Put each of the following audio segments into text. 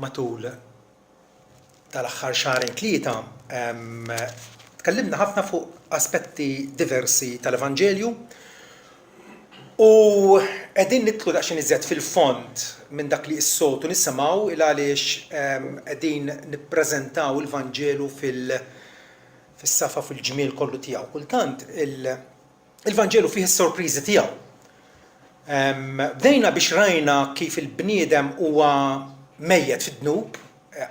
matul tal-aħħar xahrejn tlieta tkellimna ħafna fuq aspetti diversi tal-Evanġelju u qegħdin nidħlu daqsxejn iżjed fil-fond minn dak li s-soltu nisimgħu il għaliex qegħdin nippreżentaw il-Vanġelu fis-safa fil-ġmiel kollu tiegħu. Kultant il-Vanġelu fih is-sorpriżi tiegħu. Bdejna biex rajna kif il-bniedem huwa mejjed fid-dnub,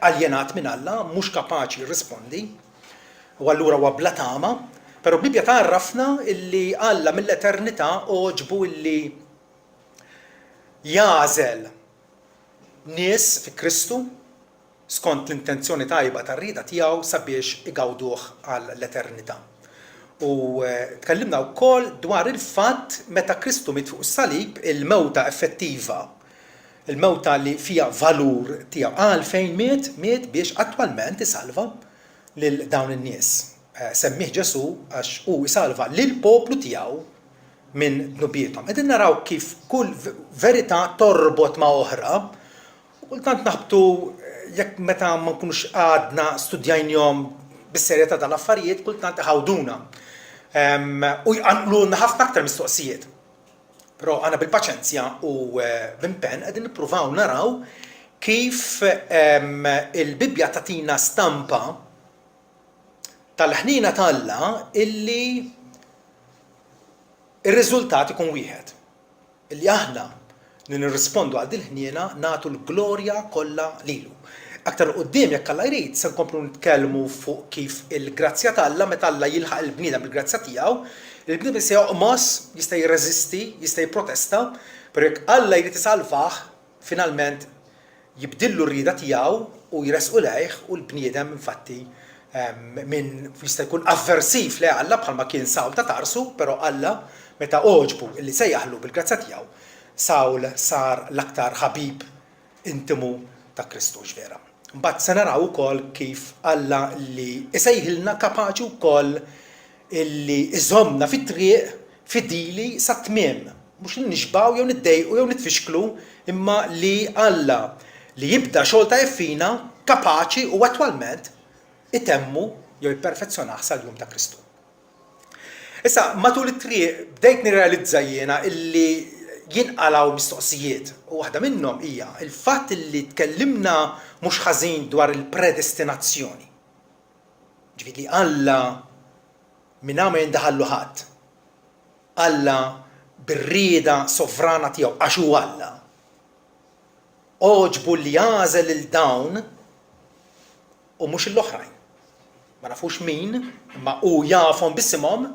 aljenat minn Alla, mhux kapaċi jirrispondi, u allura huwa bla tama, però Bibja tarrafna illi Alla mill-eternità oġbu illi jażel nies fi Kristu skont l-intenzjoni tajba tar-rieda tiegħu sabiex igawduh għall-eternità. U tkellimna wkoll dwar il-fatt meta Kristu miet fuq is-salib il-mewta effettiva, il-mewta li fiha valur tiegħu. Għalfejn miet biex attwalment isalva lil dawn in-nies. Semmih Ġesu għax hu isalva lil poplu tiegħu minn dnubietom. Qegħdin naraw kif kull verità torbot ma' oħra, u kultant naħbtu jekk meta ma nkunux għadna studjajnihom bis-serjetà tal-affarijiet, kultant iħawduna. U jqanqlulna ħafna aktar mistoqsijiet. Però għana bil-paċenzja u b'impenn qegħdin nippruvaw naraw kif il-Bibja tagħtina stampa tal-ħnina ta' Alla illi ir-riżultat ikun wieħed. Illi aħna li nirrispondu għal din il-ħniena nagħtu l-glorja kollha lilu. Aktar quddiem jekk Alla jrid se nkomplu nitkellmu fuq kif il-grazzja ta' Alla meta Alla jilħaq il-bniedem bil-grazzja tiegħu, il-bniedem se joqmos, jista' jirreżisti, jista' jipprotesta, però jekk Alla jrid isalvah, finalment jibdillu r-rieda tiegħu u jresqu lejh u l-bniedem infatti minn jista' jkun avversiv le Alla bħalma kien Sawl ta' Tarsu, però Alla meta oġbu illi sejjaħlu bil-grazzja tiegħu, Sawl sar l-aktar ħabib intimu ta' Kristu ġvera. Mbagħad se naraw ukoll kif Alla li isejħilna kapaċi wkoll illi iżommna fit-triq fidili sa tmiem. Mhux nixbaw jew niddejqu jew nitfixklu, imma li Alla li jibda xogħol ta' fina kapaċi u attwalment itemmu jew jipperfezzjonah sal-jum ta' Kristu. Issa matul it-triq bdejt nirrealizza jiena illi jinqalaw mistoqsijiet u waħda minnhom hija il-fatt li tkellimna mhux ħażin dwar il-predestinazzjoni. Ġifieri Alla minn ma jindaħallu ħadd. Alla bir-rieda sovrana tiegħu għax hu Alla. Oġbu li jażel il dawn u mhux l-oħrajn. Ma nafux min, imma hu jafhom bisimhom,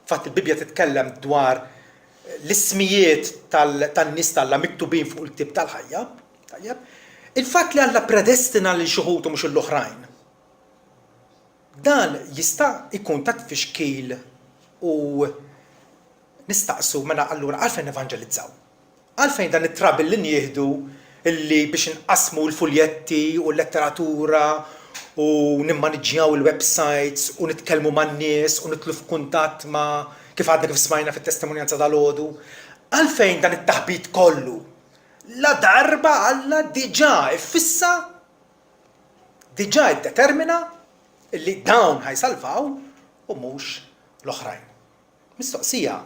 fatt il-Bibja titkellem dwar l-ismijiet tan-nies tal-Alla miktubin fuq il-ktieb tal-ħajja. Il-fatt li Alla predestina lil xi ħud u mhux l-oħrajn. Dan jista' jkun ta' tfixkil u nistaqsu mela allura għalfejn evanġelizzaw. Għalfejn dan it-trabil li nieħdu illi biex inqasmu l-fuljetti u l-letteratura u nimmaniġġjaw il-websites u nitkellmu man-nies u nitlu f'kuntatt ma' kif għadna kif smajna fit-testimonjanza tal-għodu. Għalfejn dan it-taħbit kollu? La darba Alla diġà iffissa, diġà iddetermina illi dawn ħajsalvaw u mhux l-oħrajn. Mistoqsija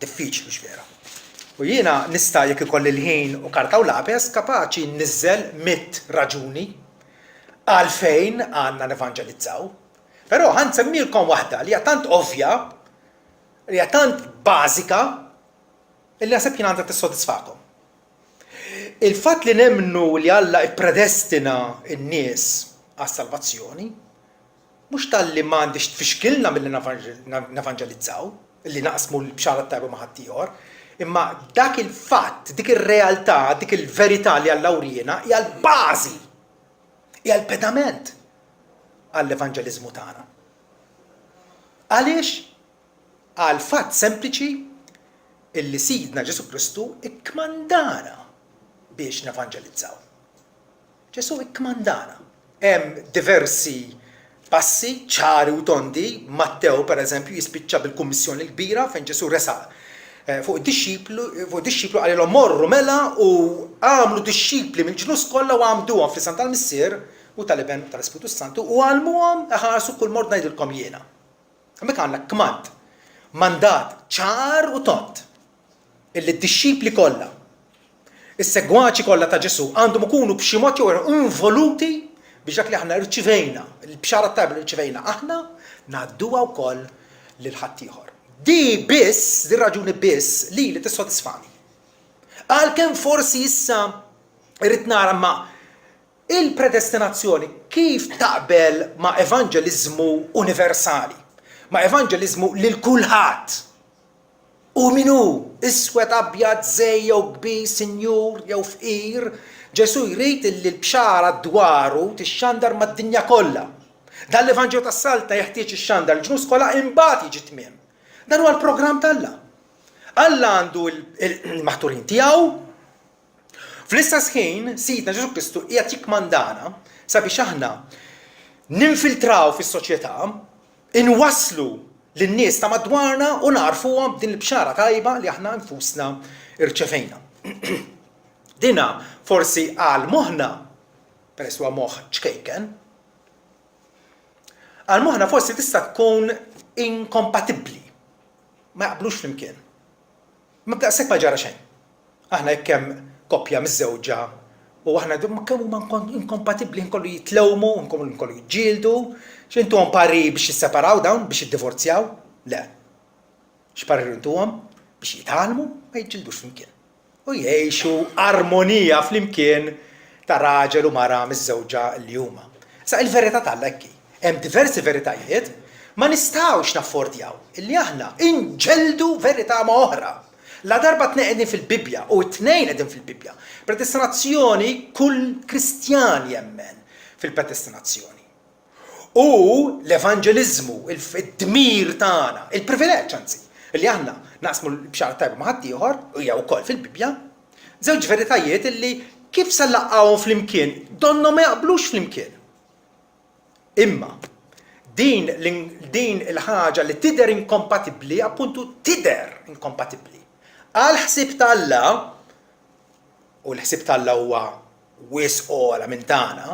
diffiċli x'vera. U jiena nista' jekk ikolli l-ħin u karta u lapes kapaċi nniżżel 100 raġuni għalfejn għandna nevanġelizzaw. Però ħansemmilkom waħda li hija tant ovvja, li hija tant bażika illi naħseb jien għandha tissodisfakom. Il-fatt li nemmnu li Alla ippredestina n-nies għas-salvazzjoni mhux talli m'għandix tfixkilna milli nevanġelizzaw, illi naqsmu l-bxara tajba ma' ħadd ieħor, imma dak il-fatt, dik ir-realtà, dik il-verità li Alla urjena hija l-bażi, hija l-pedament għall-evanġeliżmu tagħna. Għaliex? Għal fatt sempliċi illi Sidna Ġesu Kristu ikkmandana biex nevanġelizzaw. Ġesu ikkmandana. Hemm diversi passi ċari u tondi, Matteo pereżempju jispiċċa bil-kummissjoni l-kbira fejn Ġesu resaq fuq id-disċiplu għalilhom morru mela u għamlu disċipli mill-ġnus kollha u għamduhom fl-isem tal-Missier u tal-Iben tal-Ispiritu Santu u għalmuhom ħarsu kull mort ngħidilkom jiena. Hemmhekk għandna kmand, mandat ċar u tont illi d-disċipli kollha, is-segwaċi kollha ta' Ġesu għandhom ikunu b'xi mod jew involuti biex dak li aħna rċivejna, il-bxara tajba li rċivejna aħna ngħadduha wkoll lil ħaddieħor. Di biss, di raġuni biss li tissodisfani. Għalkemm forsi issa irrid nara ma il-predestinazzjoni kif taqbel ma' evanġeliżmu universali, ma' evanġeliżmu lil kulħadd. U minu, iswed abjad żej jew kbir, sinjur jew fqir, Ġesu jrid li l-bxara dwaru tixxandar mad-dinja kollha. Dan l-Evanġelu tas-Salta jeħtieġ ix-xandar l-ġnus kollha imbagħad jiġi tmiem. Dan huwa l-programm tal-Alla. Alla għandu il-maħturin tiegħu. Fl-istess ħin, Sidna Ġesu Kristu qiegħed jikkmandana sabiex aħna ninfiltraw fis-soċjetà, inwasslu lin-nies ta' madwarna u narfuhom din il-bxara tajba li aħna nfusna irċevejna. Dina forsi għal moħħna, peress huwa moħħ ċkejken, għal moħħna forsi tista' tkun inkompatibbli. Ma jaqblux flimkien. Ma bdaqshekk ma ġara xejn. Aħna jekk hemm koppja miż-żewġa u aħna kemm huma inkompatibbli nkollu jitlewmu, nkollu jiġġieldu, x'intuhom pari biex jisseparaw dawn biex jiddivorzjaw? Le. X'parir intuhom biex jitgħallmu ma jiġġieldux flimkien. U jgħixu armonija flimkien ta' raġel u mara miż-żewġa li huma. Sa il-verità tal-Alla hekk. Hemm diversi veritajiet ma nistgħux naffordjaw illi aħna inġeldu verità ma' oħra. La darba tnejn fil-Bibja u t-tnejn qegħdin fil-Bibja. Predestinazzjoni kull Kristjan jemmen fil-predestinazzjoni. U l-evanġeliżmu, id-dmir tagħna, il-privileġġ anzi, illi aħna naqsmu l-bxara tajba ma' ħadd ieħor u jew ukoll fil-Bibja, żewġ veritajiet illi kif se nlaqgħuhom flimkien, donnom ma jaqblux flimkien. Imma din il-ħaġa li tidher inkompatibbli, appuntu tidher inkompatibbli. Għal ħsieb tal-Alla, u l-ħsieb tal-Alla huwa wisq ola minn tagħna,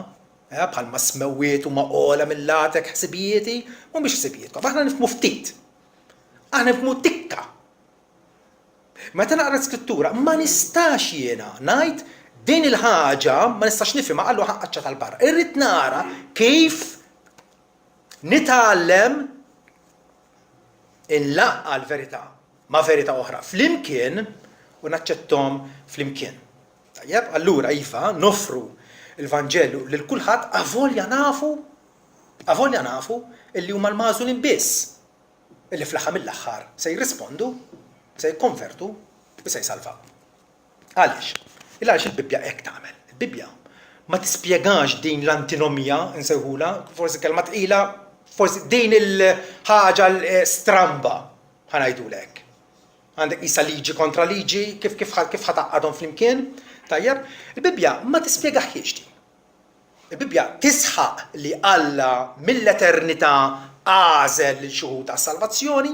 bħalma smewwiet huma ola mill-latek ħsibijieti, mhumiex ħsibijietkom, aħna nifhmu ftit. Aħna nifhmu tikka. Meta naqra skrittura ma nistax jiena ngħid din il-ħaġa ma nistax nifhimha qallu ħaqqaċċa tal-barra. Irrid nara kif nitgħallem inlaqqa l-verità ma' verità oħra flimkien u naċċettom flimkien. Tajjeb, allura iva nofru l-Vanġelu lil kulħadd avolja nafu illi huma l-magħżulin biss illi fl-aħħar mill-aħħar se jirrispondu, se jikkonvertu u se jsalvaw. Għaliex? Għaliex il-Bibja hekk tagħmel. Il-Bibja ma tispjegax din l-antinomija nsejħula, forsi kelma tqila, forsi din il-ħaġa stramba ħanajdulek. Għandek isa liġi kontra liġi, kif ħataqqadhom flimkien, tajjeb, il-Bibja ma tispjegaħiex din. Il-Bibja tisħaq li Alla mill-eternità għażel lil xuħud ta' salvazzjoni.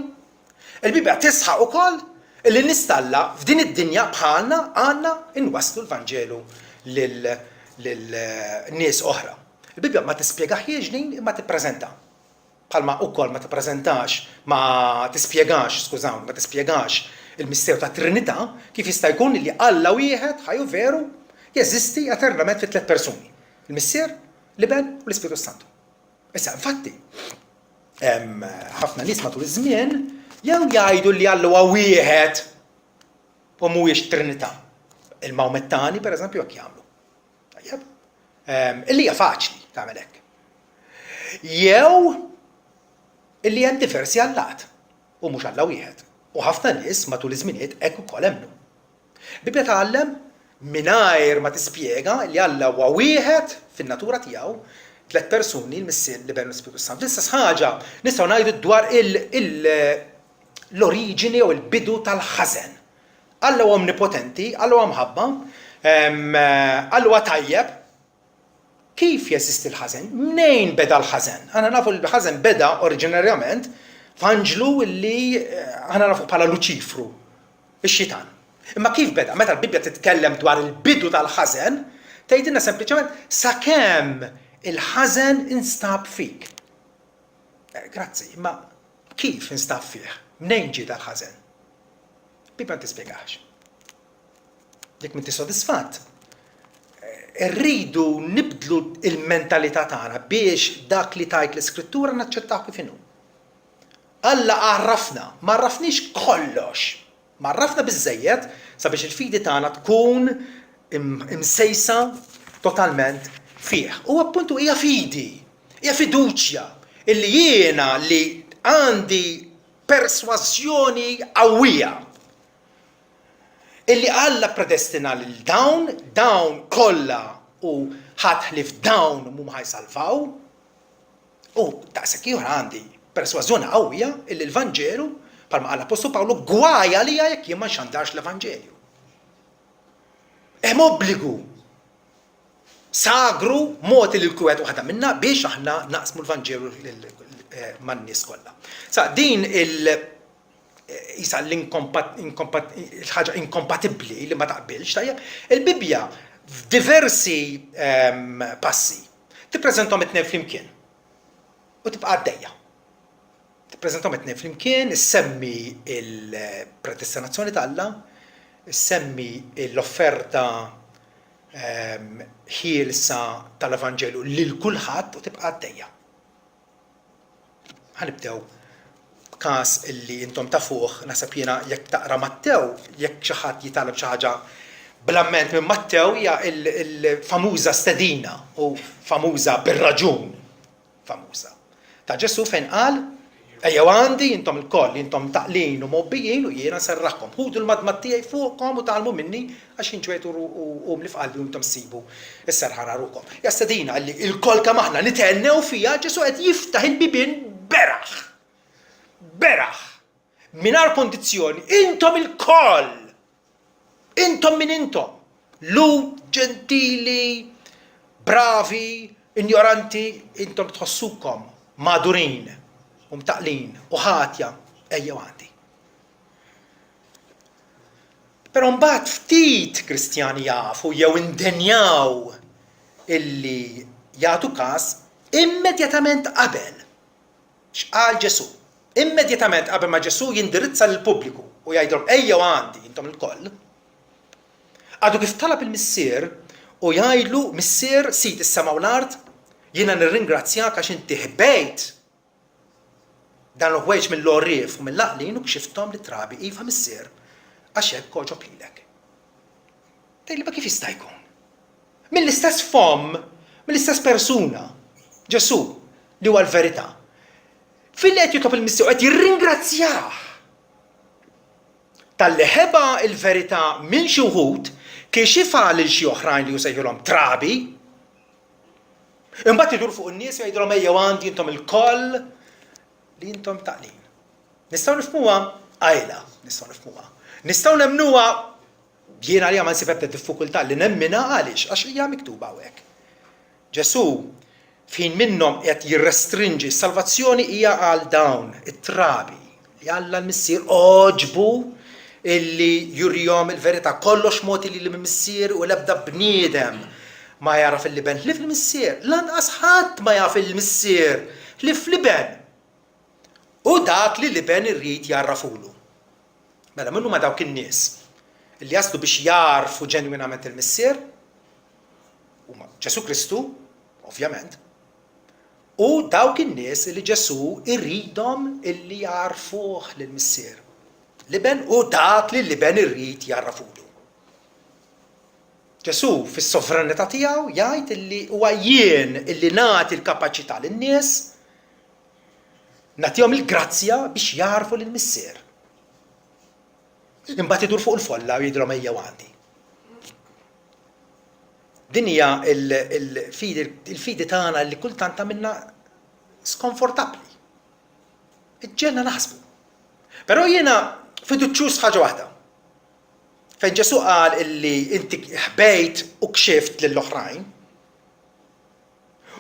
Il-Bibja tisħaq ukoll li nistalla f'din id-dinja bħalna għandna inwasslu l-Vanġelu lil nies oħra. Il-Bibja ma tispjegaħiex din imma tippreżenta. Bħalma ukoll ma tippreżentax, ma tispjegax il-misteru ta' Trinità kif jista' jkun li Alla wieħed ħajju veru jeżisti eternament fi tliet persuni. Il-Missier, l-Iben u l-Ispiritu Santu. Issa infatti ħafna nies matul iż-żmien jew jgħidu li Alla huwa wieħed u mhuwiex Trinità. Il-Mawmettani pereżempju hekk jagħmlu. Tajjeb? Illi hija faċli tagħmel hekk. Jew illi hemm diversi allat u mhux Alla wieħed. U ħafna nies matul iż-żminijiet hekk ukoll hemmnu. Bibja tgħallem mingħajr ma tispjega li Alla huwa wieħed fin-natura tiegħu tliet persuni l-Missier l-Iben u l-Ispiritu Santu. L-istess ħaġa nistgħu ngħidu dwar l-oriġini u l-bidu tal-ħażen. Alla huwa omnipotenti, Alla huwa mħabba, Alla huwa tajjeb. Kif jeżisti l-ħażen? Mnejn beda l-ħażen? Aħna nafu l-ħażen beda oriġinarjament f'anġlu li aħna nafu bħala Luċifru. ix-xitan. Imma kif beda? Meta l-Bibja titkellem dwar il-bidu tal-ħażen, tgħidilna sempliċement sakemm il-ħażen instab fik. Grazzi, imma kif instab fih? Mnejn ġie dal-ħażen? Bibja ma tispjegax. Jekk m'inti sodisfatt, irridu nibdlu il-mentalità tagħna biex dak li tajt l-Iskrittura naċċettaw kif inhu. Alla għarrafna, ma rrafniex kollox. Ma rrafna biżżejjed sabiex il-fidi tagħna tkun imsejsa totalment fih. U appuntu hija fidi, hija fiduċja illi jiena li għandi persważjoni qawwija illi Alla predestina lil dawn kollha u ħadħlif dawn mhum ħajsalvaw. U daqshekk ieħor għandi persważjoni qawwija illi l-Vanġelu palma qal l-Apostolu Pawlu gwaja li jekk jien ma nxandarx l-Evanġelju. Hemm obbligu sagru moti li l-kwet waħda minna biex aħna naqsmu l-Evanġelju man-nies kollha. Sa din isa l-ħaġa inkompatibbli li ma taqbilx tajjeb, il-Bibja f'diversi passi tippreżenthom it-tnejn flimkien u tibqa' għaddejja. Tippreżenthom it-tnejn flimkien, issemmi il-predestinazzjoni tagħha, issemmi l-offerta ħielsa tal-Evanġelju lil kulħadd u tibqa' għaddejja. Ħanibdew b'każ illi intom tafuh, naħseb jiena jekk taqra Mattew, jekk xi ħadd jitalab xi ħaġa bl-amment minn Mattew hija l-famuża stedina u famuża bir-raġun famuża ta' Ġesu fejn qal ejjew għandi intom il-koll, intom taqlin u mobbijin u jiena nserraħkom. Ħudu l-madmad tiegħi fuqkom u tagħmlu minni għax inġwetu u mlifqalbi u intom sibu is-serħa rarukom. Ja stedina li l-koll kemm aħna nitennew fiha Ġesu qed jiftaħ il-bibien beraħ. Mingħajr kondizzjoni, intom il-koll. Intom min intom. Lut, ġentili, bravi, ignoranti, intom tħossukom madurin. Mtaqlin u ħatja ejjew għandi. Però mbagħad ftit Kristjani jafu jew indenjaw illi jagħtu każ immedjatament qabel. X'qal Ġesu? Immedjatament qabel ma Ġesu jindirizza lill-pubbliku u jgħidhom ejjew għandi intom il-koll. Għadu kif talab il-missier u jgħidlu missier sit is-sema u l-art jiena nirringrazzjak għax inti ħbejt dan l-ħwejġ mill-lorrif u mill-laqlin u kxiftom li trabi iva missier għax hekk koġob lilek. Tgħidli ma kif jista' jkun? Mill-istess fom, mill-istess persuna, Ġesu li huwa l-verità. Fil-li qed jitlob il-missier qed jirringrazzjah tal-li ħeba l-verità minn xi wħud kixifha lil xi oħrajn li jsejħulhom trabi. Imbagħad idur fuq in-nies jgħidulhom ejjew għandi intom il-koll li intom taqlin. Nistgħu nifhmuha għajla, nistgħu nifhmuha. Nistgħu nemmnuha jiena li ma nsib ebda diffikultà li nemminha għaliex għax hija miktuba hawnhekk. Ġesu fin minnhom qed jirrestrinġi s-salvazzjoni hija għal dawn it-trabi li Alla l-missier oġbu illi jurihom il-verità kollox moti li l-missier u l-ebda bniedem ma jaraf il-liben ħlif il-missier, lanqas ħadd ma jaf il-missier ħlif liben. U dak li liben irrid jarrafulu. Mela minnu ma dawk in-nies li jaslu biex jarfu ġenwinament il-missier huma Ġesu Kristu, ovvjament, u dawk in-nies li Ġesu irridhom illi jarfuh lill-missier. Liben u dak li liben irrid jarrafulu. Ġesu fis-sovranità tiegħu jgħid illi huwa jien illi nagħti l-kapaċità lin-nies nagħtihom il-grazzja biex jarfu lill-missier. Imbagħad idur fuq il-folla u jgħidulhom ejjew għandi. Din hija il-fidi tagħna li kultant għamilna skonfortabbli. Iġġelna naħsbu. Però jiena fiduċjuż ħaġa waħda. Fejn Ġesu qal illi inti ħbejt u kxift lill-oħrajn.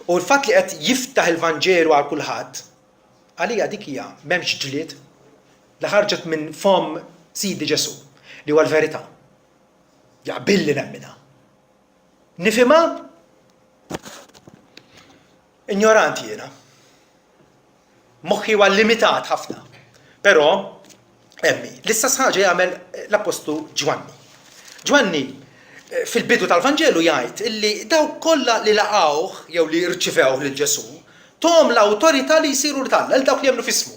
U l-fatt li qed jiftaħ il-Vanġelu għal kulħadd, għalija dik hija m'hemmx ġlied li ħarġet minn fom Sidi Ġesu. li huwa l-verità. Jaqbilli nemmina. Nifhimha? Ignoranti jiena. Moħħi huwa limitat ħafna. Però emmi, l-istess ħaġa jagħmel l-Apostlu Ġwanni. Ġwanni fil-bidu tal-Vanġelu jgħid illi dawk kollha li laqgħuh jew li rċivewh lil Ġesu tom l-awtorità li jsiru l-talla l dawk li jemnu f'ismu.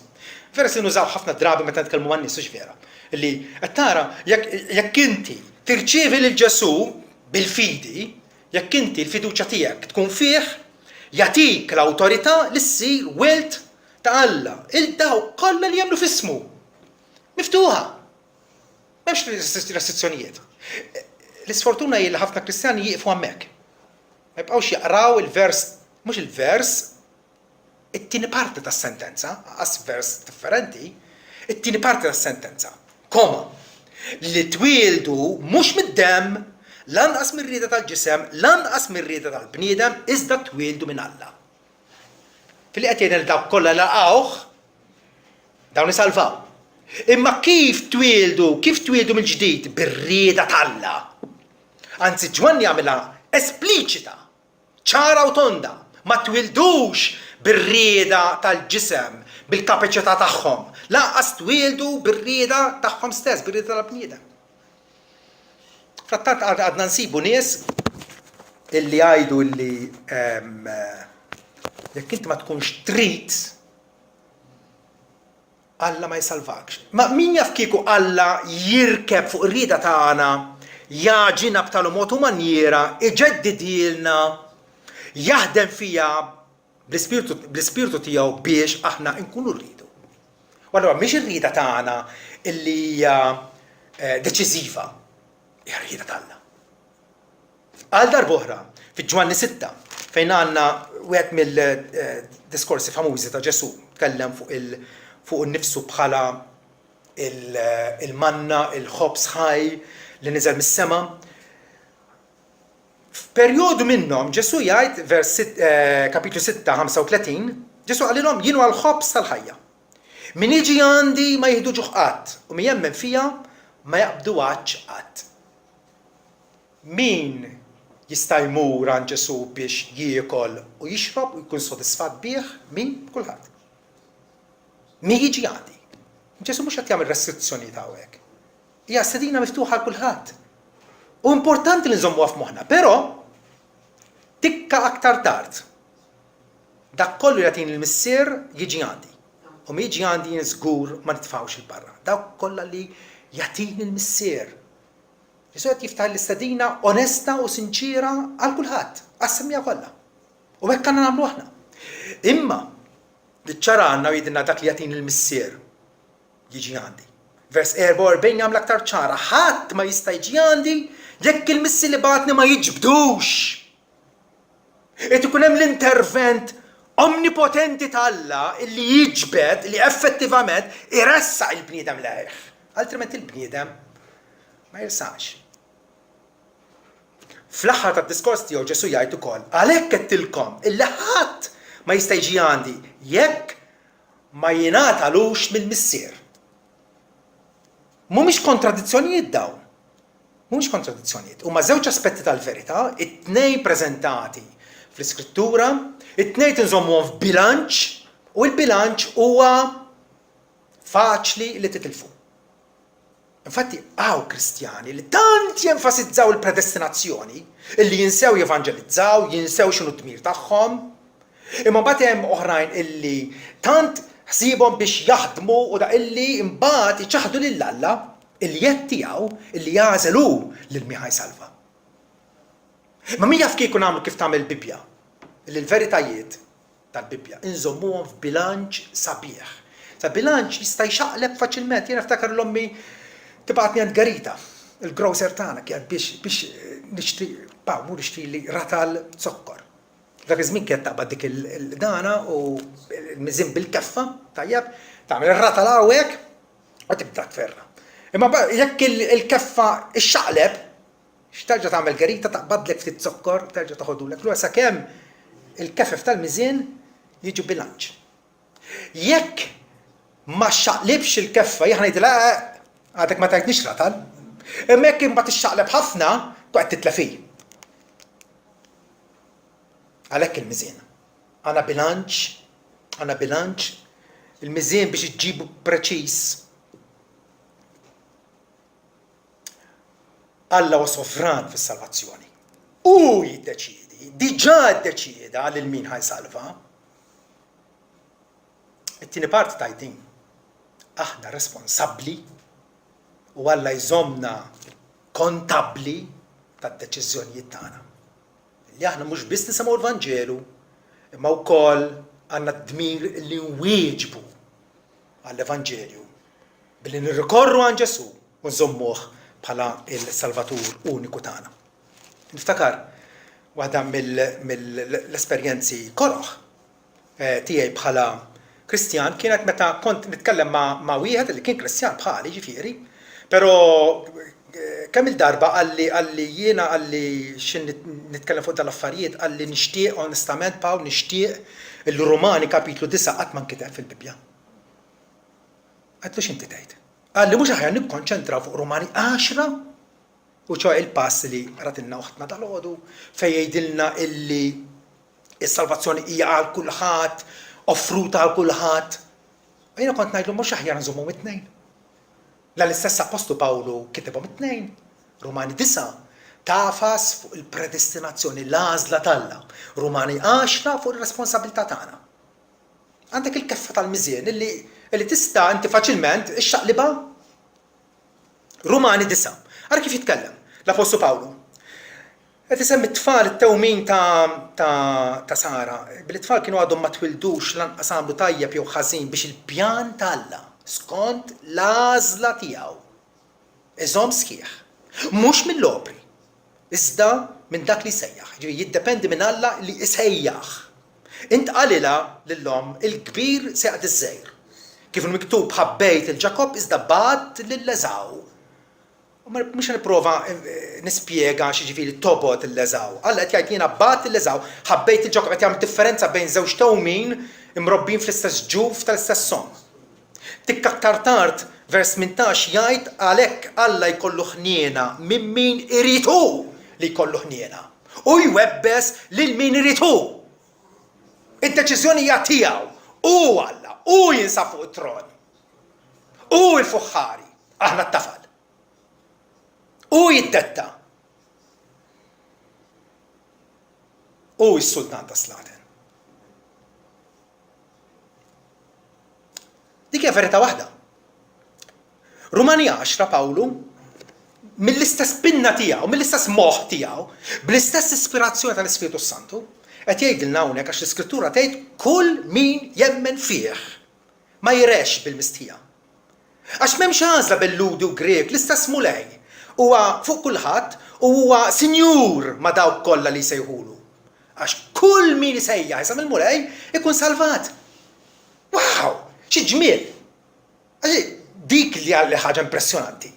Vera se nużaw ħafna drabi meta nitkellmu għan nies mhux vera. Illi qed tara jekk inti tirċievi lil Ġesu bil-fidi, jekk inti l-fiduċja tiegħek tkun fih, jagħtik l-awtorità li ssir wild ta' Alla il-dawk kollha li jemnu f'ismu. Miftuħa. M'hemmx restrizzjonijiet. L-isfortuna hi li ħafna Kristjani jieqfu hemmhekk. Ma jibqgħux jaqraw il-vers, mhux il-vers, it-tieni parti tas-sentenza, għas vers differenti, it-tieni parti tas-sentenza. Koma. Li twildu mhux mid-demm, lanqas mir-rieda tal-ġisem, lanqas mir-rieda tal-bniedem, iżda twildu minn Alla. Fil-li qed jgħid dawk kollha laqgħuh, dawn isalvaw. Imma kif twildu mill-ġdid bir-rieda tal-Alla. Anzi Ġwanni jagħmilha espliċita, ċara u tonda, ma twildux bir-rieda tal-ġisem, bil-kapaċità tagħhom, lanqas twildu bir-rieda tagħhom stess, bir-rieda tal-bniedem. Frattant għadna nsibu nies illi jgħidu illi jekk inti ma tkunx trid, Alla ma jsalvakx. Ma min jaf kieku Alla jirkeb fuq ir-rieda tagħna, jaġina b'tali mod u maniera, iġeddidilna, jaħdem fija bl-ispirtu tiegħu biex aħna nkunu rridu. Allura mhix ir-rieda tagħna illi hija deċiżiva, hija r-rieda tagħna. Għal darb'oħra fiġ-Ġwanni 6 fejn għandna wieħed mill-diskorsi famużi ta' Ġesu tkellem fuq innifsu bħala il-manna, il-ħobs ħaj li niżel mis-sema. F'perjodu minnhom Ġesu jgħid vers kapitlu 6, 35, Ġesu qalilhom jien huwa l-ħobs tal-ħajja. Min jiġi għandi ma jieħdu ġuħ qatt u min jemmen fija ma jaqbdu għaġġ qatt. Min jista' jmur għand Ġesu biex jiekol u jixrob u jkun sodisfatt bih? Min? Kulħadd. Min jiġi għandi. Ġesu mhux qed jagħmel restrizzjonijiet hawnhekk. Hija stedina miftuħa għal kulħadd. U importanti li nżommuha f'moħħna, però tikka aktar tard. Dak kollu jagħtini l-missier jiġi għandi. U min jiġi għandi jien żgur ma nitfgħux il-barra. Dawk kollha li jagħtini l-missier. Ġesu qed jiftaħ l-istedina onesta u sinċira għal kulħadd, għas-semmija kollha. U hekk għandna nagħmlu aħna. Imma ċara għandna jgħidilna dak li jagħtini l-missier jiġi għandi. Vers 44 jagħmel aktar ċara, ħadd ma jista' jiġi għandi jekk il-missier li bagħatni ma jiġbdux. Qed ikun hemm l-intervent omnipotenti tal-Alla illi jiġbed li effettivament iressaq il-bniedem lejh. Altrimenti il-bniedem ma jirsax. Fl-aħħar tad-diskors tiegħu Ġesu jgħid ukoll, għalhekk qedtilkom illi ħadd ma jista' jiġi għandi jekk ma jingħatalux mill-missier. Mhumiex kontradizzjonijiet dawn. Mhumiex kontradizzjonijiet. Huma żewġ aspetti tal-verità, it-tnejn preżentati fl-Iskrittura, it-tnejn tinżommuhom f'bilanċ u l-bilanċ huwa faċli li titilfu. Infatti għaw Kristjani li tant jenfasizzaw il-predestinazzjoni, illi jinsew jevanġelizzaw, jinsew x'inhu d-dmir tagħhom, imma mbagħad hemm oħrajn illi tant ħsibhom biex jaħdmu u da illi imbagħad iċaħdu lil Alla illi jettijaw illi jażelu lil min ħajsalva. Ma min jaf kieku nagħmlu kif tagħmel Bibja, illi l-veritajiet tal-Bibja inżommuhom f'bilanċ sabiħ. Sa bilanċ jista' jxaqleb faċilment. Jiena niftakar l-ommi tibgħatni għand Garita, il-grocer tagħna kien biex nixtri li ratal zokkor. Dak iż-żmien kien taqbad dik il-dana u l-miżin bil-keffa, tajjeb, tagħmel ir-ratal hawnhekk u tibda tferra. Imma jekk il-keffa x'xaqleb, x'terġa' tagħmel Garita taqbadlek ftit zokkor, terġa' taħodulek. Lura sakemm il-kefef tal-miżin jiġu bilanċ. Jekk ma xaqlibx il-keffa, jieħ ngħidilha għadek ma tajtniex ratal, Hemmhekk imbagħad ixxaqleb ħafna qed titla' fih. Għalhekk il-miżien. Għandna bilanċ, il-miżien biex iġġibu preċiż. Alla huwa sovran fis-salvazzjoni. U jiddeċiedi, diġà ddeċieda lil min ħajsalva. It-tieni parti tajt din. Aħna responsabbli u Alla jżommna kontabbli tad-deċiżjonijiet tagħna. Li aħna mhux biss nisimgħu l-Vanġelu, imma wkoll għandna d-dmir li nwieġbu għall-Evanġelju billi nirrikorru għand Ġesu u nżommuh bħala il-Salvatur uniku tagħna. Niftakar waħda mill-esperjenzi koroħ tiegħi bħala Kristjan kienet meta kont nitkellem ma' wieħed li kien Kristjan bħali ġifieri, però kemm il-darba għalli jiena xin nitkellem fuq dal-affarijiet għalli nixtieq onestament Pawl nixtieq il-Rumani kapitlu 9 qatt ma nkiteb fil-Bibja. Għadlu x'inti tgħid? Għalli mhux aħjar nikkonċentraw fuq Rumani 10 u ċo il-pass li ratilna uħtna tal-għodu fejn jgħidilna illi is-salvazzjoni hija għal kulħadd, offruta għal kulħadd. Jiena kont ngħidlu mhux aħjar nżommu mit-tnejn. L-istess Apostlu Pawlu kitibhom it-tnejn. Rumani 9 tafas fuq il-predestinazzjoni, l-għażla talla. Rumani 10 fuq ir-responsabilità tagħna. Għandek il-keffa tal-miżien illi tista' inti faċilment ixxaqliba. Rumani 9. Ara kif jitkellem l-Apostlu Pawlu. Qed isemmi t-tfal it-tewmin ta' Sara. Bil-tfal kienu għadhom ma twildux lanqas għamlu tajjeb jew ħażin biex il-pjan Alla skont l-għażla tiegħu. Iżomm sħiħ. Mhux mill-opri. Iżda minn dak li sejjaħ. Jiddependi minn Alla li isejjaħ. Int qalilha lil-om il-kbir seqgħet iż-żgħir. Kif miktub ħabbejt il-Ġakob iżda bad lil-Eżaw. Mhux nipprova nispjega x'jiġifieri tobod il-Eżaw. Alla qed jgħid jiena bad il-Eżaw, ħabbejt il-Ġakob qed jagħmel differenza bejn żewġ tewmin imrobbin fl-istess ġuf tal-istess somm. Tikka aktar tard, vers 18 jgħid għalhekk Alla jkollu ħniena minn min irid hu li jkollu ħniena. U jwebbes lil min irid hu. Id-deċiżjoni hija tiegħu. U Alla, u jinsab fuq it-tron. U l-fuħħari, aħna t-tafal. U jiddetta. U s-sultan ta' Slaten. Dik hija verità waħda. Rumani 10 Pawlu mill-istess pinna tiegħu, mill-istess moħħ tiegħu, bl-istess ispirazzjoni tal-Ispiritu Santu, qed jgħidilna hawnhekk għax l-Iskrittura tgħid kull min jemmen fih ma jirex bil-mistija. Għax m'hemmx għażla bil-Ludi u Grek, l-istess mulej. Huwa fuq kulħadd u huwa sinjur ma' dawk kollha li jsejħulu. Għax kull min isejjaħ isam il-mulej ikun salvat. Wow, xi ġmiel. Dik li għalli ħaġa impressjonanti.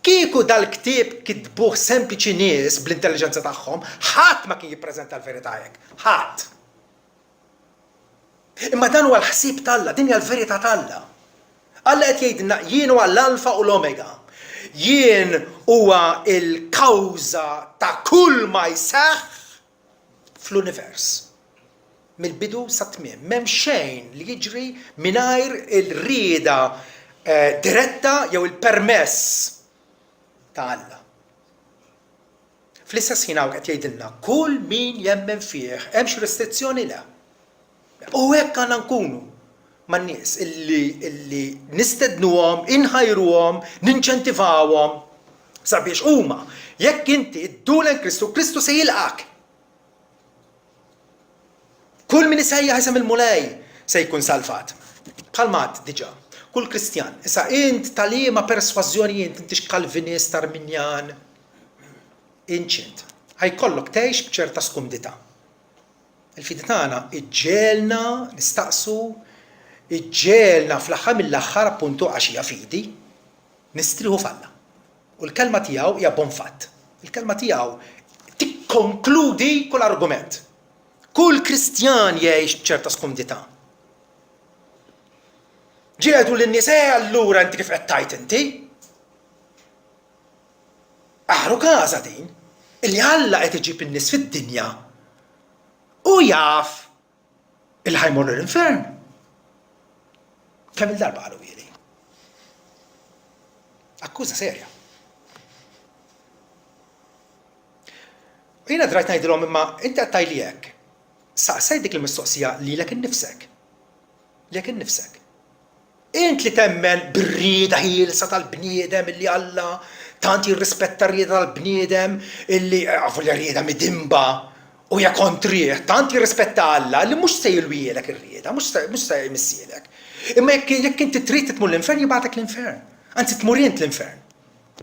Kieku dal-ktieb kitbuh sempliċi nies bl-intelligenza tagħhom, ħadd ma kien jippreżenta l-verità hekk. Ħadd. Imma dan huwa l-ħsieb Alla, din hija l-verità Alla. Alla qed jgħidilna jien huwa l-alfa u l-omega. Jien huwa il-kawża ta' kull ma jseħħ fl-univers. Mill-bidu sa tmiem. M'hemm xejn li jiġri mingħajr il-rieda diretta jew il-permess ta' Alla. Fl-istess ħin hawn qed jgħidilna kull min jemmen fih hemm xi restrizzjoni le. U hekk għandna nkunu man-nies illi nistednuhom, inħajruhom, ninċentivawhom sabiex huma jekk inti ddulek Kristu, Kristu se jilqak. Kull min isejjaħ isem il-mulej se jkun salvat. Bħalmat diġà. Kull Kristjan. Issa int tal-liema persważjoni intix Kalvinist, Arminjan, inċint. Ħajkollok tgħix b'ċerta skumdità. Il-fidi tagħna iġġielna nistaqsu, iġġielna fl-aħħar mill-aħħar appuntu għax hija fidi, nistriħu falla. U l-kelma tiegħu hija bonfatt. Il-kelma tiegħu tikkonkludi kull argument. Kull Kristjan jgħix b'ċerta skumdità. Ġiedu lin-nies allura inti kif qed tajt inti? Aħru każa din, illi Alla qed iġib in-nies fid-dinja u jaf il-ħajmur l-infern. Kemm il-darba qalu ili. Akkuża serja. Jiena drajt ngħidilhom imma inti qed tgħidli hekk. Saqsej dik il-mistoqsija lilek innifsek. Lek innifsek. Int li temmen bir-rieda ħielsa tal-bniedem illi Alla tant jirrispetta r-rieda tal-bniedem illi għafu li rieda midimba u hija kontrih, tant jirrispetta Alla li mhux se jilwielek ir-rieda, mhux se jmissielek. Imma jekk inti trid titmur l-infern jibgħatek l-infern. Anzi tmur int l-infern.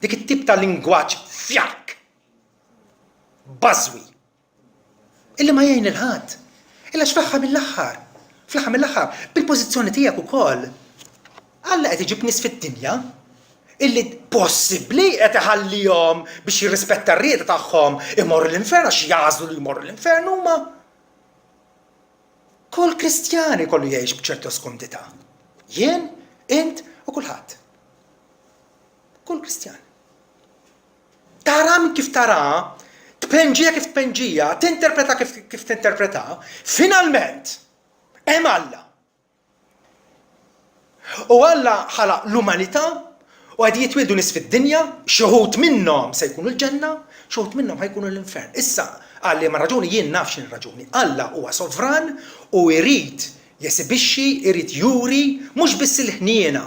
Dik it-tip ta' lingwaġġ fjark. Bażwi. Illi ma jgħin il-ħadd. Illa x'fl-aħħar mill-aħħar. Fl-aħħar mill-aħħar, bil-pożizzjoni tiegħek ukoll. Alla qed iġib nies fid-dinja illi possibbli qed iħallihom biex jirrispetta r-rieda tagħhom imorru l-infern għax jażlu li jmorru l-infern huma. Kull Kristjani kollu jgħix b'ċertu skondità. Jien, int u kulħadd. Kull Kristjani. Tara minn kif tara, tpenġija kif tpenġija, tinterpreta kif tinterpreta, finalment hemm Alla. U Alla ħalaq l-umanità u għad jitwildu nies fid-dinja, xi wħud minnhom se jkunu l-ġenna, xi wħud minnhom ħajkunu l-infern. Issa għalli ma raġuni jien naf x'in raġuni. Alla huwa sovran u jrid jesibixxi, jrid juri mhux biss il-ħniena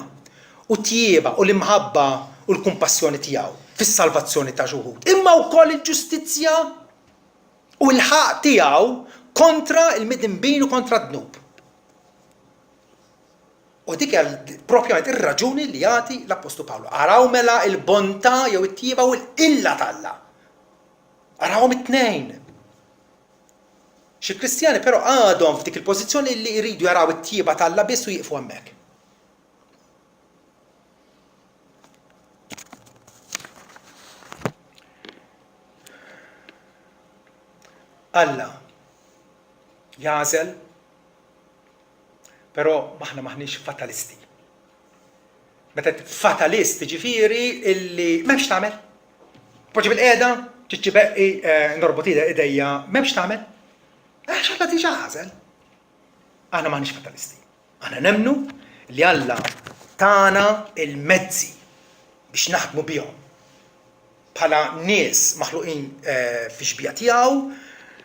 u t-tjieba u l-imħabba u l-kumpassjoni tiegħu fis-salvazzjoni ta' xi wħud. Imma wkoll il-ġustizzja u l-ħaq tiegħu kontra il-midinbin u kontra d-dnub. U dik propjament ir-raġuni li jagħti l-Apostolu Pawlu. Araw mela il-bontà jew it-tjieba u l-illa tal-Alla. Arawhom it-tnejn. Xi Kristjani però għadhom f'dik il-pożizzjoni li jridu jaraw it-tjieba tal-Alla biss u jiqfu hemmhekk. Alla jażel, però aħna maħniex fatalisti. Meta fatalist ġifieri illi m'hemmx tagħmel. Poġġi bil-qiegħda, ċiċċibeqqi norbot idejja, m'hemmx tagħmel. X'Alla diġà ħażel. Aħna maħniex fatalisti. Aħna nemmnu li Alla tagħna il-mezzi biex naħdmu bihom. Bħala nies maħluqin fi-xbija tiegħu,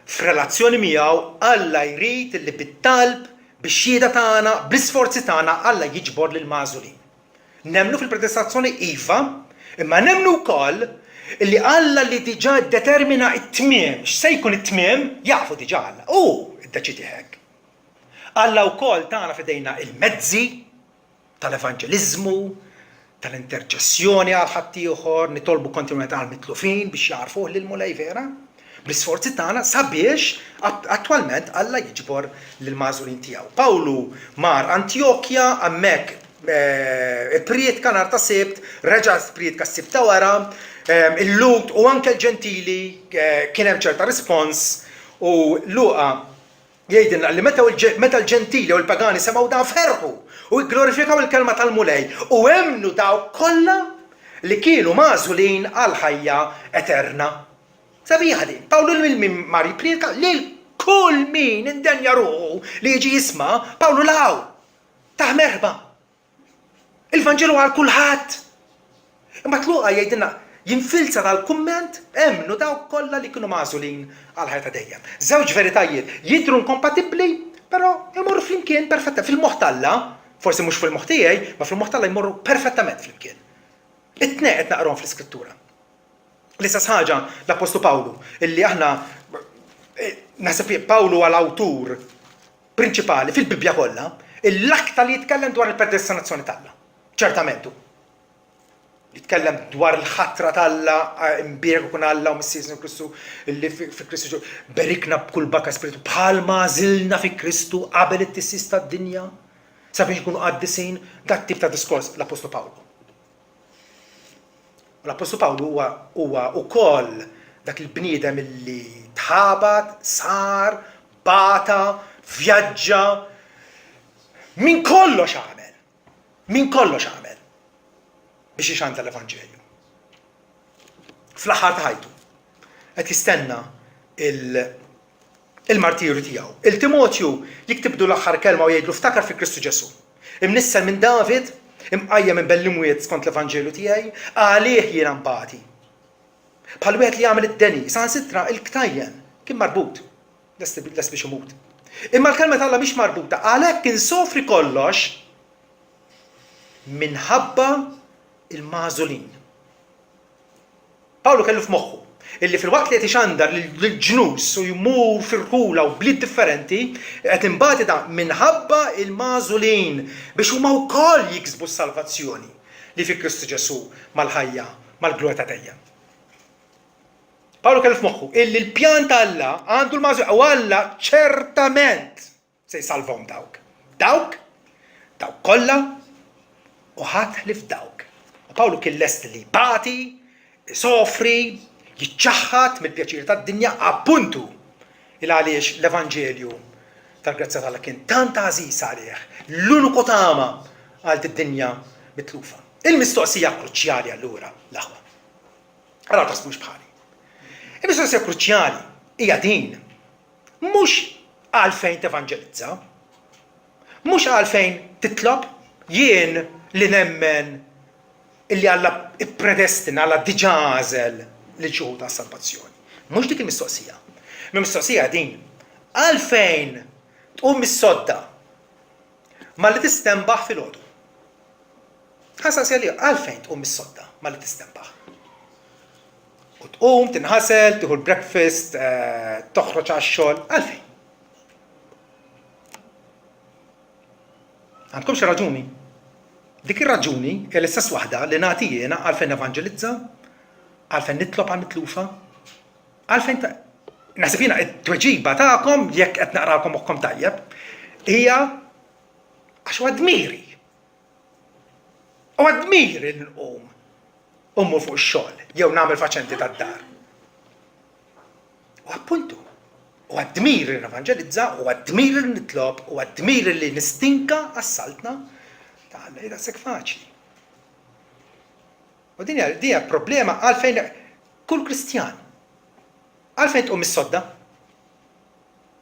f'relazzjoni miegħu Alla jrid li bit-talb bix-xhieda tagħna, bl-isforzi tagħna Alla jiġbor lil magħżulin. Nemmnu fil-predestinazzjoni iva, imma nemmnu wkoll li Alla li diġà determina t-tmiem, x'se jkun it-tmiem jafu diġà Alla. Iddeċidi hekk. Alla wkoll tagħna f'idejna il-mezzi tal-evanġeliżmu, tal-interċessjoni għal ħadd ieħor, nitolbu kontinwament għal mitlufin biex jarfuh lil mulej vera. Bl-isforzi tagħna sabiex attwalment Alla jiġbor lil magħżulin tiegħu. Pawlu mar Antjokja hemmhekk priedka nhar ta' Sibt, reġa' priedka s-Sibt ta' wara, il-Lut u anke l-Ġentili kien hemm ċerta rispons u Luqa jgħidilna li meta l-Ġentili u l-Pagani semgħu dan ferħu u jglorifikaw il-kelma tal-mulej u hemmnu dawk kollha li kienu magħżulin għal ħajja eterna. Sabiħa din, Pawlu l-min mar jippriedka lil kull min indenja ruħu li jiġi jisma' Pawlu law ta' merħba. Il-Vanġelu għal kulħadd. Imma Luqa jgħidilna jinfilza tal-kumment hemmnu dawk kollha li kienu magħżulin għal ħajja ta' dejjem. Żewġ veritajiet jidhru inkompatibbli, però jmorru flimkien perfettament fil-moħħ t'Alla, forsi mhux fil-moħħ tiegħi, ma fil-moħħ t'Alla jmorru perfettament flimkien. It-tnejn qed naqrahom fl-Iskrittura. L-istess ħaġa l-Apostolu Pawlu, illi aħna naħseb Pawlu għal awtur prinċipali fil-Bibja kollha, l-aktar li jitkellem dwar il-predestinazzjoni t'Alla. ċertamentu. Jitkellem dwar il-ħatra t'Alla, imbierek kun Alla u missiesna Kristu illi fi Kristu berikna b'kull baka spiritu bħalma żilna fi Kristu qabel it-tissis tad-dinja sabiex ikunu qaddisin dat tip ta' diskors l-Apostolu Pawlu. L-Apostolu Pawlu huwa wkoll dak il-bniedem illi tħabat, sar, bata, vjaġġa min kollox għamel biex ixanta l-Evanġelju. fl-aħħar ta' ħajtu. Qed jistenna il-martirju tiegħu. Il-Timotju jiktibdu l-aħħar kelma u jgħidlu ftakar fi Kristu Ġesu. Imnissel minn David, imqajjem minn bellimwiet skont l-Evanġelu tiegħi, għalih jiena mbagħti. Bħal wieħed li jagħmel id-deni, saħansitra il-ktajjen kien marbut, les biex imut. Imma l-kelma tal-Alla mhix marbuta, għalhekk insofri kollox minħabba il-mażulin. Pawlu kellu f'moħħu illi fil-waqt li qed ixandar lill-ġnus u jmur fir-rkula u bliet differenti, qed imbagħad minħabba il-mażulin biex huma wkoll jiksbu s-salvazzjoni li fi Kristu Ġesu mal-ħajja, mal-glorja ta' dejjem. Pawlu kellu f'moħħu illi l-pjan ta' Alla għandu l-mażulin u Alla ċertament se jsalvhom dawk. Dawk kollha u ħatħlif dawk. Pawlu kien lest li bati, sofri, jiċċaħħad mill-pjaċir tad-dinja appuntu għaliex l-Evanġelju tal-Grazzja tal-Alla kien tant għażiż għalih, l-uniku tama għal id-dinja mitlufa. Il-mistoqsija kruċjali allura l-aħwa. Ara tasbux bħali. Il-mistoqsija kruċjali hija din. Mhux għalfejn tevanġelizza, mhux għalfejn titlob jien li nemmen illi Alla ippredestina, Alla diġà għażel li ġuħu ta' salvazzjoni. Mhux dik il-mistoqsija. Il-mistoqsija din, għalfejn tqum mis-sodda ma li tistembaħ fil-għodu. Ħasaqsija li għalfejn tqum mis-sodda ma li tistembaħ. U tqum, tinħasel, tieħu l-breakfast, toħroġ għax-xogħol, għalfejn. Għandkom xi raġuni? Dik ir-raġuni hija l-istess waħda li nagħti jiena għalfejn evanġelizza, għalfejn nitlob għal mitlufa, għalfejn naħseb jiena t-tweġiba tagħkom jekk qed naqrakom moħħkom tajjeb, hija għax huwa dmiri. Huwa dmiri li nqum u mmur fuq ix-xogħol jew nagħmel faċenti tad-dar. U appuntu, huwa dmiri li nevanġelizza, huwa dmiri li nitlob, huwa dmiri li nistinka għas-saltna ta' Alla hija daqshekk faċli. U din hija problema għalfejn kull Kristjan. Għalfejn tqum mis-sodda?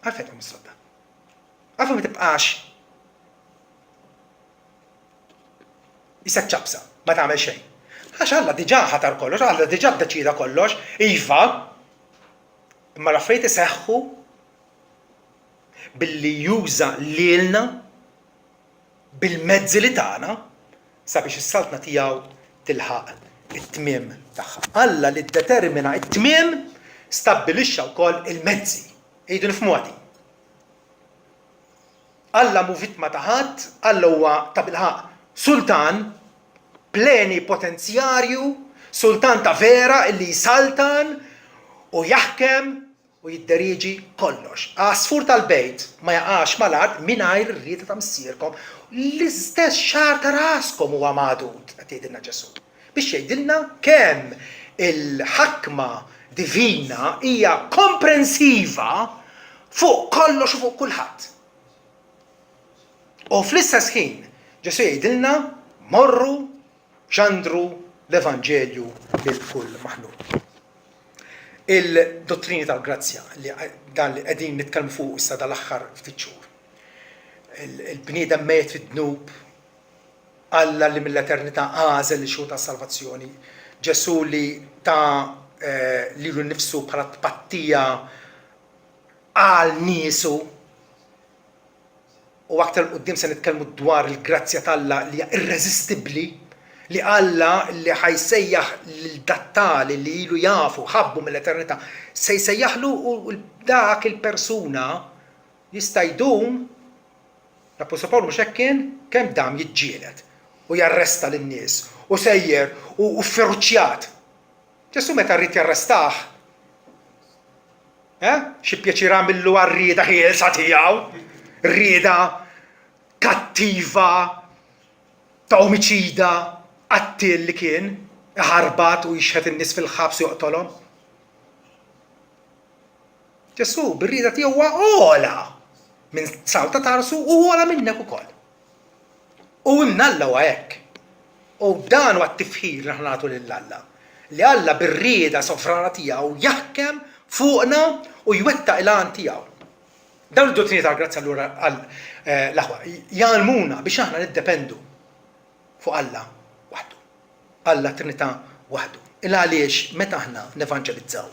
Għalfejn tqum mis-sodda? Għalfejn ma tibqax isek ċabsa, ma tagħmel xejn. Għax Alla diġà ħatar kollox, Alla diġà ddeċida kollox, iva, imma l-affarijiet iseħħu billi juża lilna bil-mezzi li tagħna sabiex is-saltna tiegħu tilħaq it-tmiem tagħha. Alla li ddetermina it-tmiem stabbilixxa wkoll il-mezzi. Ejdu nifhmu għadi. Alla mhu vittma ta' ħadd, Alla huwa ta' bilħaq sultan plenipotenzjarju, sultan ta' vera illi jsaltan u jaħkem u jidderiġi kollox. Għasfur tal-bejt ma jaqax mal-art mingħajr ir-rieda ta' missierkom. L-istess xar ta' raskom huwa magħdud qed jgħidilna Ġesu. Biex jgħidilna kemm il-ħakma divina hija komprensiva fuq kollox u fuq kulħadd. U fl-istess ħin Ġesu jgħidilna morru xandru l-Evanġelju lil kull maħluq. Il-dottrini tal-grazzja li dan li qegħdin nitkellmu fuq issa dal-aħħar ftit xhur. Il-bniedem mejt fid-dnub, Alla li mill-eternità għażel ix-xhur tas-salvazzjoni, Ġesu li ta' lilu nnifsu bħala tpattija għal niesu. U aktar qudiem se nitkellmu dwar il-grazzja tal-Alla li hija irreżistibbli, li Alla li ħajsejjaħ l-dattali li ilu jafu ħabbu mill-eternità se jsejjaħlu u dak il-persuna jista' jdum l-Apostol Pawlu mhux hekk kien kemm dam jiġġieled u jarresta lin-nies u sejjer u feruċjat. Ġesu meta rrid jarrestah, xi pjaċir għamillu għar-rieda ħielsa tiegħu, rieda kattiva ta' omiċida qattil li kien ħarbat u jixħed in-nies fil-ħabs u joqtolhom. Ġesu bir-rieda tiegħu huwa ogħla minn sawta tarsu u ogħla minnek ukoll. U Alla huwa hekk. U dan huwa t-tifħir li aħna nagħtu lill-Alla. li Alla bir-rieda sovrana tiegħu jaħkem fuqna u jwettaq il-għan tiegħu. Dawn id-dottrini tal-grazza allura l-aħwa jgħalmuna biex aħna niddependu fuq Alla waħdu. Alla Trinità waħdu. Il-għaliex meta aħna nevanġelizzaw.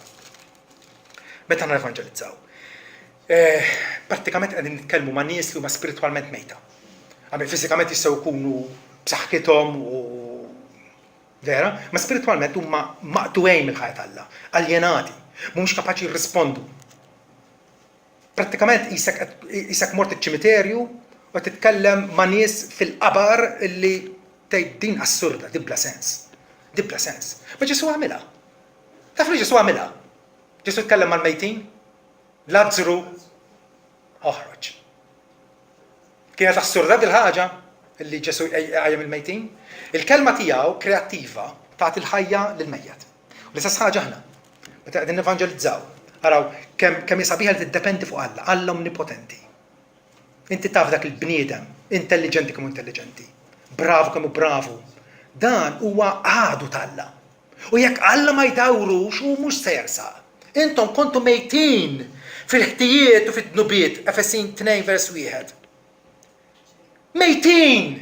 Prattikament qegħdin nitkellmu ma' nies li huma spiritwalment mejta. Għamil fiżikament jistgħu jkunu b'saħħithom u vera, ma spiritwalment huma maqtuwejn mill-ħajja Alla, aljenati, mhumiex kapaċi jirrispondu. Prattikament isek mort iċ-ċimiterju u titkellem ma' nies fil-qabar li tgħid din assurda, di bla sens. Ma Ġesu għamilha. Taf li Ġesu għamilha? Ġesu tkellem mal-mejtin? Lażru oħroġ. Kienet assurda dil-ħaġa li Ġesu għajjem il-mejtin? Il-kelma tiegħu kreattiva tagħti il-ħajja lill-mejjed. U l-istess ħaġa aħna. Meta qegħdin nevanġelizzaw. Araw kemm jisabiħa li tiddependi fuq Alla, Alla omnipotenti. Inti taf dak il-bniedem, intelligenti kemm intelligenti, bravu kemm bravu. Dan huwa għadu tal-Alla. U jekk Alla ma jdawrux hu mhux se jersaq. Intom kontu mejtin fil-ħtijiet u fid-dnubiet, Efesin 2 vers 1. Mejtin!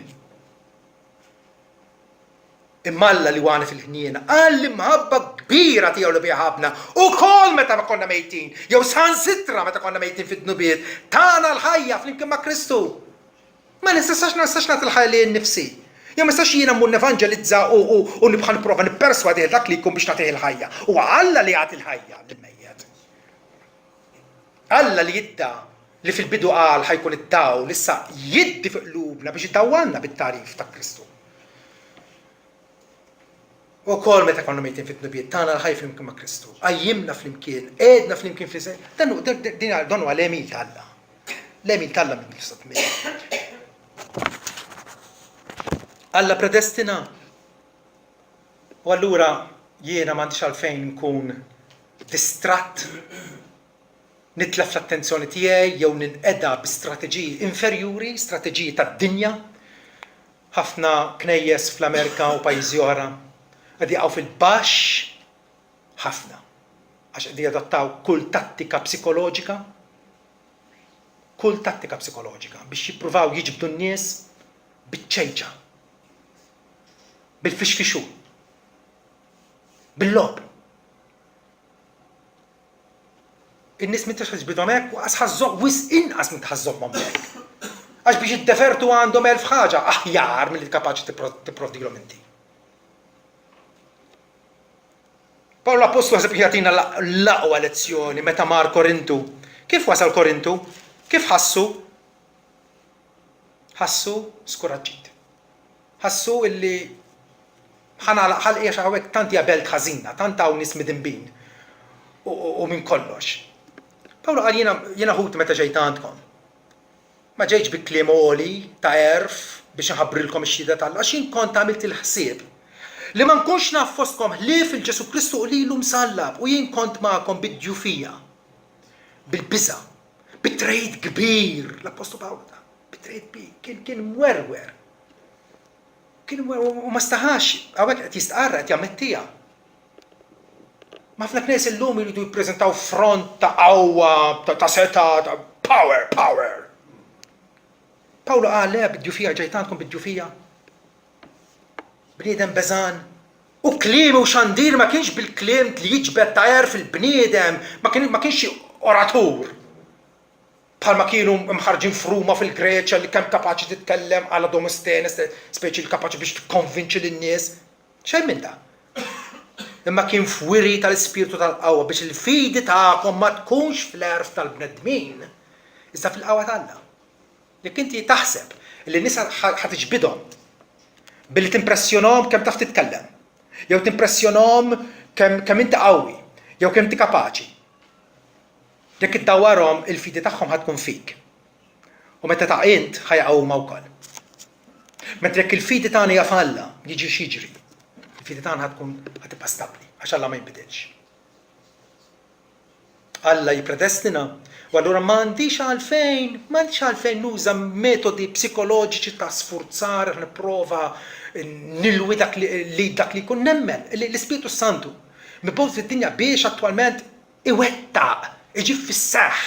Imma Alla li għana fil-ħniena, għalli mħabba kbira tiegħu li biħabna, u kol meta ma konna mejtin, jew sansitra meta konna mejtin fid-dnubiet, tagħna l-ħajja flimkien ma' Kristu. Ma nistax nagħti l-ħajja li nnifsi. Jew ma nistax jiena mmur nevanġelizza u nibqa' nipprova nipperswadi dak li jkun biex nagħtih il-ħajja. U Alla li jagħti l-ħajja lill-mejjed. Alla li jidda li fil-bidu qal ħajkun id-dawl, issa jiddi fuq qlubna biex idawwanna bit-tarif ta' Kristu. U kol meta konna mejtin fit-dnubiet, tagħna l-ħajja flimkien ma' Kristu. Għajjimna flimkien, qedna flimkien fl-isem. Dan huwa l-emil ta' Alla. L-emil ta' Alla mill-istat. Alla predestina. U allura jiena m'għandix għalfejn nkun distratt, nitlef l-attenzjoni tiegħi jew ninqeda b'istrateġiji inferjuri, strateġiji tad-dinja. Ħafna knejjes fl-Amerika u pajjiżi oħra qed jaqgħu fil-baxx ħafna għax qed jadottaw kull tattika psikoloġika biex jippruvaw jiġbdu n-nies biċ-ċejċa, bil-fixfixu, bil-lob. In-nies min tħassbidhom hekk u ħażżoq inqas min tħażżokhom hekk. Għax biex jiddefertu għandhom elf ħaġa aħjar milli kapaċi tipprovdilhom inti. Pawlu Apostolu ħaseb jagħtina l-aqwa lezzjoni meta mar Korintu. Kif wasal Korintu? Kif ħassu? Ħassu skuraġġit. Ħassu illi ħalqiex hawnhekk tant hija belt ħażina, tant hawn nies midinbin u minn kollox. Pawlu qal jiena ħut meta ġejt għandkom. Ma ġejtx bi kliem għoli ta' erf biex nħabbrilkom ix-xhieda tal-Alla, għax jien kont għamilt il-ħsieb li ma nkunx naf fostkom ħlief il-Ġesu Kristu u lilu msallab u jien kont magħkom bid-djufija, bil-biża, bit-trejt kbir, l-Apostolu Pawlu ta' bit-trejt kbir, kien mwerwer. U ma staħax, hawnhekk qed jistqarra qed jammettija. Ma ħafna knies illum iridu jippreżentaw front ta' qawwa, ta' seta, ta' power. Pawlu qal le bid-djufija ġejt għandkom bid-djufija. Bniedem beżan. U kliem u xandir ma kienx bil-kliem li jiġbed ta' erf il-bniedem, ma kienx oratur. Bħalma kienu mħarġin fruma fil-Greċja li kemm kapaċi titkellem għal Demosthenes, speċi kapaċi biex tikkonvinċi lin-nies. Xejn minn da. Imma kien fwiri tal-ispirtu tal-qawwa biex il-fidi tagħkom ma tkunx fl-erf tal-bnedmin, iżda fil-qawwa tal-Alla. Jekk inti taħseb li nisa ħatiġbidhom billi timpressjonhom kemm taf titkellem, jew timpressjonhom kemm inti qawwi, jew kemm inti kapaċi. Jekk iddawwarhom il-fidi tagħhom ħadkun fik. U meta ta' int ħajqgħu wkoll. Meta jekk il-fidi tagħna hija f'Alla, jiġi x'jiġri. Il-fidi tagħna ħadkun ħatibqa' stabbli għax Alla ma jinbidilx. Alla jipredestina. U allura m'għandix għalfejn nuża metodi psikoloġiċi ta' sfurzar, nipprova nilwi dak li jkun nemmen, l-Ispiritu Santu. Mibgħut fid-dinja biex attwalment iwettaq, iġib fis-seħħ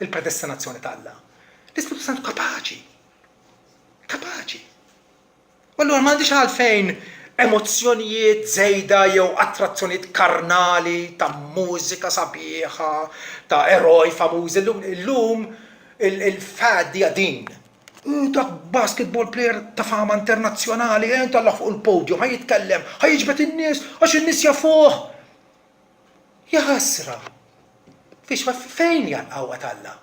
il-predestinazzjoni ta' Alla. L-Ispiritu Santu kapaċi. U allura m'għandix għalfejn emozzjonijiet żejda jew attrazzjonijiet karnali ta' mużika sabiħa, ta' eroj famużi. Illum il-faddi għadin. Dak basketball player ta' fama internazzjonali, tallah fuq il-podium, jitkellem, jiġbed in-nies, għax in-nies jafuh. Ja ħasra. Fejn hija l-qawwa ta'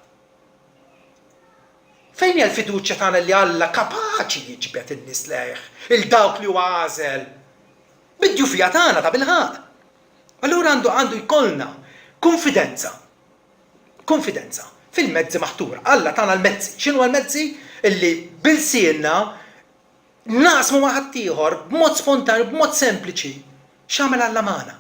Fejn hija l-fiduċja tagħna li Alla kapaċi jiġbed in-nies lejh, il-dawk li huwa għażel. Bid-djufija tagħna ta' bilħaq. Allura għandu jkollna konfidenza fil-mezzi maħtura. Alla tagħna l-mezzi. X'inhu l-mezzi? Illi bil-sienna naqsmu ma' ħaddieħor b'mod spontanju, b'mod sempliċi. X'għamel Alla magħna?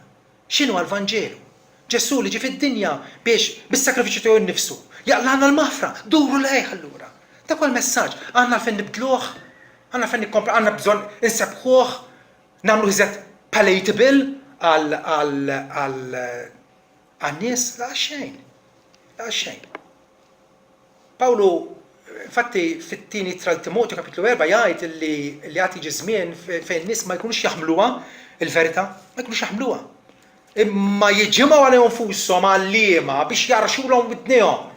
X'inhu l-Vanġelu? Ġesu li ġie fid-dinja biex bis-sakrifiċċju tiegħu nnifsu jaqlana l-maħfra, duru lejh allura. Dak huwa l-messaġġ, għandna fejn nibdluh, għandna fejn nikkompra, għandna bżonn insebħuh, nagħmlu iżgħet palatable għan-nies xejn. Pawlu infatti fit-tieni Ittra l Timotju kapitlu 4 jgħid li għad jiġi żmien fejn nies ma jkunux jaħmluha il-verità, ma jkunux jaħmluha. Imma jiġimgħu għalihom fushom għalliema biex jarxulhom widnejhom.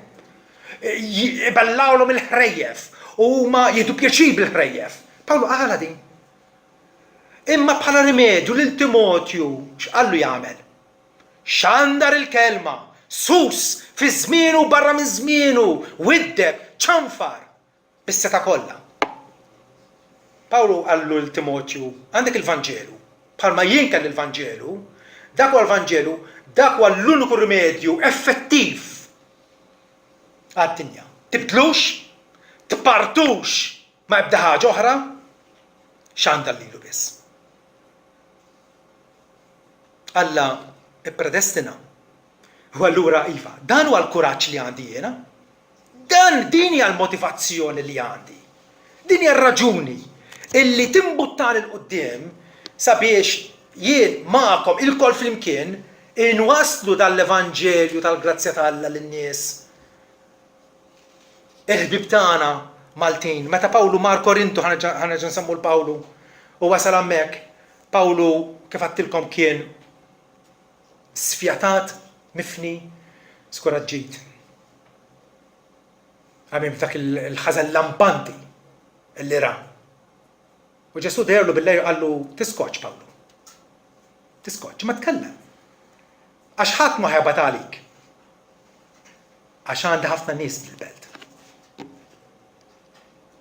Jibellawlhom il-ħrejjef u huma jieħdu pjaċir bil-ħrejjef. Pawlu qala din. Imma bħala rimedju lil Timotju x'qallu jagħmel? Xandar il-kelma, sus fi żmienu barra minn żmienu, widdeb, ċanfar, bis-seta kollha. Pawlu qallu lil Timotju, għandek il-Vanġelu, bħalma jien kelli l-Vanġelu, dak huwa l-Vanġelu, dak huwa l-uniku rimedju effettiv għad-dinja. Tibdlux, tpartux ma ebda ħaġa oħra, x'għandha lilu biss. Alla ippredestina. U allura iva, dan huwa l-kuraġġ li għandi jiena. Din hija l-motivazzjoni li għandi. Din hija r-raġuni illi timbuttani l-qudiem sabiex jien magħkom il-kol flimkien inwasslu dal-Evanġelju tal-grazzja ta' Alla lin-nies. Il-ħbib tagħna Maltin, meta Pawlu mar Korintu ħanerġa' nsemmu l-Pawlu u wasal hemmhekk, Pawlu kif għattilkom kien sfjatat, mifni, skoraġġit. Għamim dak il-ħażen lampanti li ra. U Ġesu derlu bil-lejl qallu tiskoċ Pawlu. Tiskoċ, ma tkellem. Għax ħadd ma ħebat għalik. Għax għandi ħafna nies fil-belt.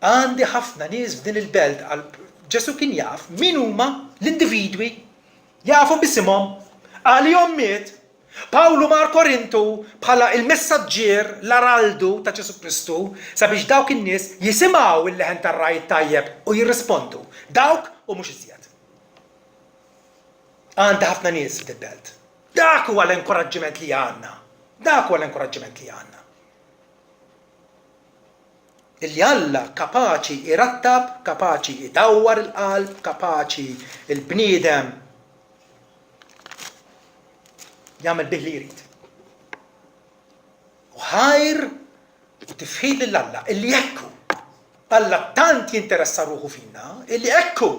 Għandi ħafna nies f'din il-belt. Ġesu kien jaf min huma l-individwi, jafu bisimhom, għalihom miet. Pawlu mar Korintu bħala il-messaġġier l-araldu ta' Ġesu Kristu sabiex dawk in-nies jisimgħu il-leħen tar-rajt tajjeb u jirrispondu. Dawk u mhux iżjed. Għandi ħafna nies f'din il-belt. Dak huwa l-inkoraġġiment li għandna. Illi Alla kapaċi irattab, kapaċi idawwar il-qalb, kapaċi il-bniedem jagħmel bih li jrid. U ħajr u tifħid lil Alla illi ekku. Alla tant jinteressa ruħu finna illi ekku.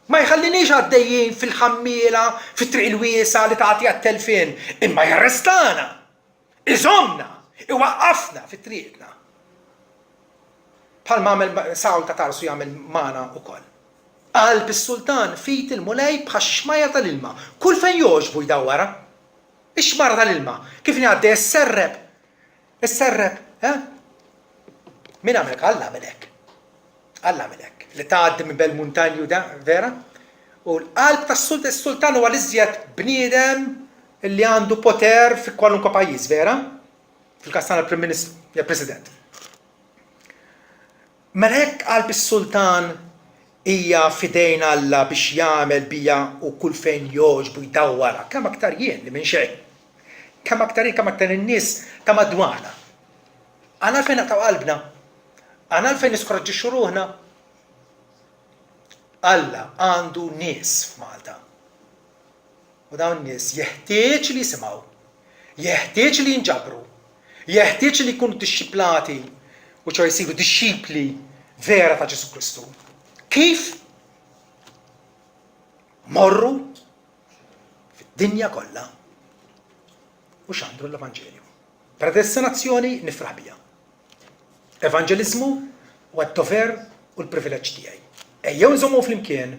Ma jħallinix għaddejjin fil-ħammiela, fit-triq il-wiesa li tagħti għat-telfin, imma jarrestana, iżomna, iwaqqafna fit-triqna. Bħalma għamel Sawl ta' Tarsu jagħmel magħna wkoll. Qalb is-sultan fit il-mulej bħax xmajja tal-ilma. Kull fejn jogħġbu jdawwara. Ix-xmara tal-ilma. Kif ngħaddej is-serreb, Min għamilek? Alla għamilek. Alla għamilek. Li tgħaddi minn bel muntanju da, vera? U l-qalb tas-sultan huwa l-iżjed bniedem li għandu poter fi kwalunkwe pajjiż, vera? Fil-każ tagħna l-Prim Ministru, jew President. Mela hekk qalb is-sultan hija fidejn Alla biex jagħmel bija u kull fejn jogħġbu jdawwara, kemm aktar jien li minn xejn. kemm aktar in-nies ta' madwarna. Għana għalfejn naqtaw qalbna, għana għalfejn niskoraġġixxu ruħna. Alla għandu nies f'Malta. U dawn nies jeħtieġ li jisimgħu, jeħtieġ li jinġabru, jeħtieġ li jkunu dixxiplati u ċo jsiru dixxipli vera ta' Ġesu Kristu. Kif? Morru fid-dinja kollha u xandru l-Evanġelju. Predestinazzjoni nifraħ biha. Evanġeliżmu huwa d-dover u l-privileġġ tiegħi. Ejjew nżommu flimkien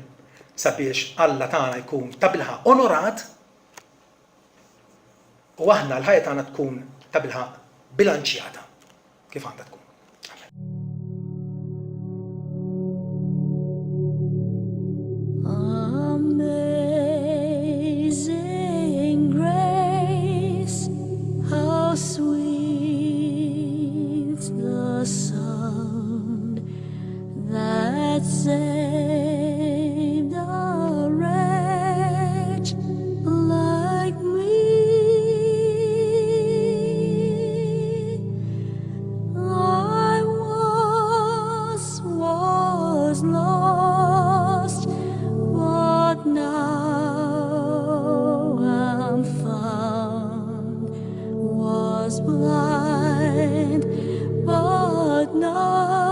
sabiex Alla tagħna jkun ta' bilħaq onorat u aħna l-ħajja tagħna tkun ta' bilħaq bilanċjata kif għandha tkun. Amazing grace, how sweet the sound that saved a wretch like me. I was lost, but now I'm found. Was blind, but now